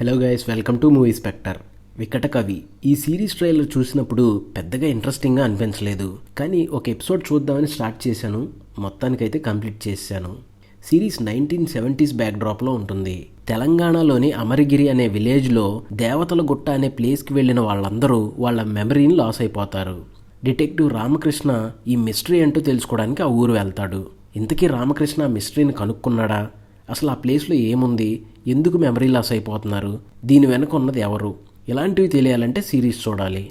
Hello guys, welcome to Movie Spectre. Vikata Kavi ఈ series trailer చూసినప్పుడు పెద్దగా ఇంట్రెస్టింగ్గా అనిపించలేదు, కానీ ఒక ఎపిసోడ్ చూద్దామని స్టార్ట్ చేశాను. మొత్తానికైతే కంప్లీట్ చేశాను. సిరీస్ 1970s బ్యాక్డ్రాప్లో ఉంటుంది. తెలంగాణలోని అమరగిరి అనే విలేజ్లో దేవతల గుట్ట అనే ప్లేస్కి వెళ్ళిన వాళ్ళందరూ వాళ్ళ మెమరీని లాస్ అయిపోతారు. డిటెక్టివ్ రామకృష్ణ ఈ మిస్టరీ అంటూ తెలుసుకోవడానికి ఆ ఊరు వెళ్తాడు. ఇంతకీ రామకృష్ణ మిస్టరీని కనుక్కున్నాడా? అసలు ఆ ప్లేస్లో ఏముంది? ఎందుకు మెమరీ లాస్ అయిపోతున్నారు? దీని వెనక ఉన్నది ఎవరు? ఇలాంటివి తెలియాలంటే సిరీస్ చూడాలి.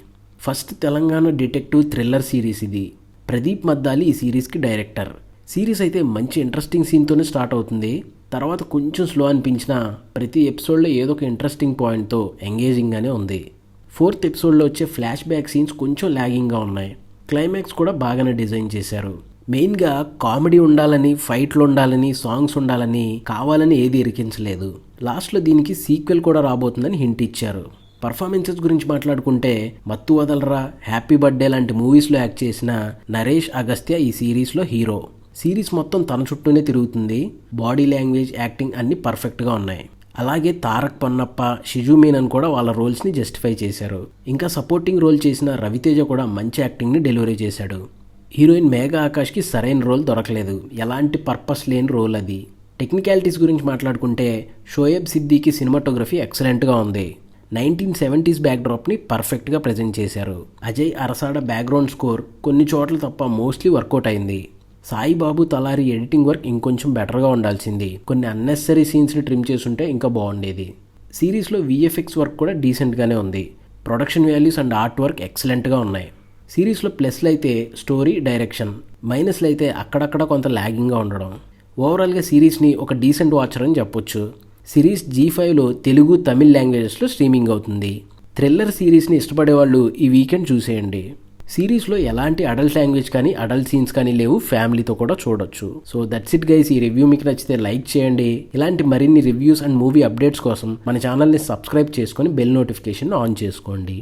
First Telangana detective thriller series ఇది. ప్రదీప్ మద్దాలి ఈ సిరీస్కి డైరెక్టర్. సిరీస్ అయితే మంచి ఇంట్రెస్టింగ్ సీన్తోనే స్టార్ట్ అవుతుంది. తర్వాత కొంచెం స్లో అనిపించినా ప్రతి ఎపిసోడ్లో ఏదో ఒక ఇంట్రెస్టింగ్ పాయింట్తో ఎంగేజింగ్గానే ఉంది. 4th ఎపిసోడ్లో వచ్చే ఫ్లాష్ బ్యాక్ సీన్స్ కొంచెం ల్యాగింగ్గా ఉన్నాయి. క్లైమాక్స్ కూడా బాగానే డిజైన్ చేశారు. మెయిన్గా కామెడీ ఉండాలని, ఫైట్లు ఉండాలని, సాంగ్స్ ఉండాలని కావాలని ఏది ఇరికించలేదు. లాస్ట్లో దీనికి సీక్వెల్ కూడా రాబోతుందని హింట్ ఇచ్చారు. పర్ఫార్మెన్సెస్ గురించి మాట్లాడుకుంటే మత్తు వదలరా, హ్యాపీ బర్త్డే లాంటి మూవీస్లో యాక్ట్ చేసిన నరేష్ అగస్త్య ఈ సిరీస్లో హీరో. సిరీస్ మొత్తం తన చుట్టూనే తిరుగుతుంది. బాడీ లాంగ్వేజ్, యాక్టింగ్ అన్నీ పర్ఫెక్ట్గా ఉన్నాయి. అలాగే తారక్ పన్నప్ప, షిజు మీనన్ కూడా వాళ్ళ రోల్స్ని జస్టిఫై చేశారు. ఇంకా సపోర్టింగ్ రోల్ చేసిన రవితేజ కూడా మంచి యాక్టింగ్ని డెలివరీ చేశాడు. హీరోయిన్ మేఘా ఆకాష్కి సరైన రోల్ దొరకలేదు. ఎలాంటి పర్పస్ లేని రోల్ అది. టెక్నికాలిటీస్ గురించి మాట్లాడుకుంటే షోయబ్ సిద్దికి సినిమాటోగ్రఫీ ఎక్సలెంట్గా ఉంది. 1970s బ్యాక్డ్రాప్ని పర్ఫెక్ట్గా ప్రజెంట్ చేశారు. అజయ్ అరసాడ బ్యాక్గ్రౌండ్ స్కోర్ కొన్ని చోట్ల తప్ప మోస్ట్లీ వర్కౌట్ అయింది. సాయిబాబు తలారి ఎడిటింగ్ వర్క్ ఇంకొంచెం బెటర్గా ఉండాల్సింది. కొన్ని అన్నెసరీ సీన్స్ని ట్రిమ్ చేసుంటే ఇంకా బాగుండేది. సిరీస్లో విఎఫ్ఎక్స్ వర్క్ కూడా డీసెంట్గానే ఉంది. Production values and art work ఎక్సలెంట్గా ఉన్నాయి. సిరీస్లో ప్లస్లు అయితే స్టోరీ, డైరెక్షన్, మైనస్లు అయితే అక్కడక్కడ కొంత ల్యాగింగ్గా ఉండడం. ఓవరాల్గా సిరీస్ని ఒక డీసెంట్ వాచర్ అని చెప్పొచ్చు. సిరీస్ G5లో తెలుగు, తమిళ్ లాంగ్వేజెస్లో స్ట్రీమింగ్ అవుతుంది. థ్రిల్లర్ సిరీస్ని ఇష్టపడే వాళ్ళు ఈ వీకెండ్ చూసేయండి. సిరీస్లో ఎలాంటి అడల్ట్ లాంగ్వేజ్ కానీ, అడల్ట్ సీన్స్ కానీ లేవు. ఫ్యామిలీతో కూడా చూడొచ్చు. So that's it guys. ఈ రివ్యూ మీకు నచ్చితే లైక్ చేయండి. ఇలాంటి మరిన్ని రివ్యూస్ అండ్ మూవీ అప్డేట్స్ కోసం మన ఛానల్ని సబ్స్క్రైబ్ చేసుకొని బెల్ నోటిఫికేషన్ ఆన్ చేసుకోండి.